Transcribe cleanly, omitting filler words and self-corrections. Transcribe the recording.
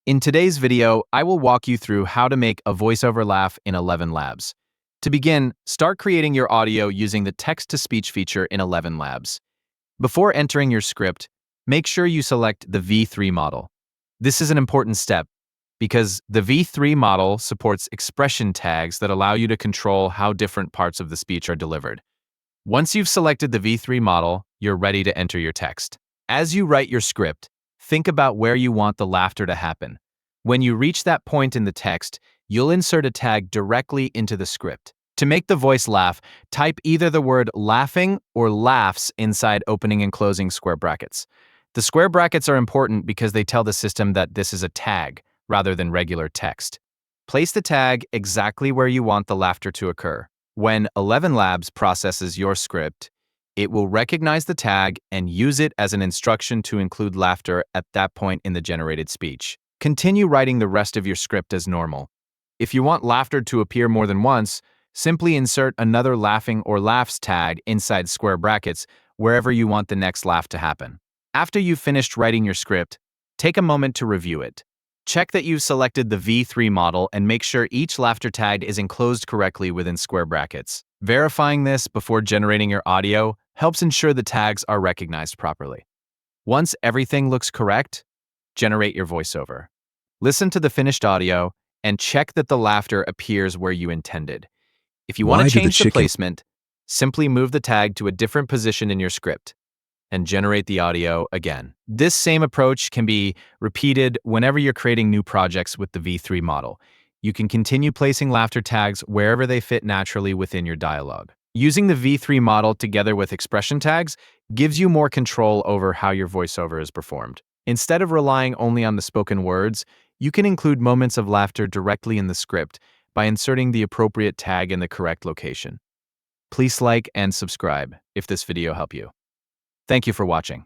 In today's video, I will walk you through how to make a voiceover laugh in ElevenLabs. To begin, start creating your audio using the text-to-speech feature in ElevenLabs. Before entering your script, make sure you select the V3 model. This is an important step because the V3 model supports expression tags that allow you to control how different parts of the speech are delivered. Once you've selected the V3 model, you're ready to enter your text. As you write your script, think about where you want the laughter to happen. When you reach that point in the text, you'll insert a tag directly into the script. To make the voice laugh, type either the word laughing or laughs inside opening and closing square brackets. The square brackets are important because they tell the system that this is a tag rather than regular text. Place the tag exactly where you want the laughter to occur. When ElevenLabs processes your script, it will recognize the tag and use it as an instruction to include laughter at that point in the generated speech. Continue writing the rest of your script as normal. If you want laughter to appear more than once, simply insert another laughing or laughs tag inside square brackets wherever you want the next laugh to happen. After you've finished writing your script, take a moment to review it. Check that you've selected the V3 model and make sure each laughter tag is enclosed correctly within square brackets. Verifying this before generating your audio helps ensure the tags are recognized properly. Once everything looks correct, generate your voiceover. Listen to the finished audio and check that the laughter appears where you intended. If you want to Why do the change the chicken placement, simply move the tag to a different position in your script and generate the audio again. This same approach can be repeated whenever you're creating new projects with the V3 model. You can continue placing laughter tags wherever they fit naturally within your dialogue. Using the V3 model together with expression tags gives you more control over how your voiceover is performed. Instead of relying only on the spoken words, you can include moments of laughter directly in the script by inserting the appropriate tag in the correct location. Please like and subscribe if this video helped you. Thank you for watching.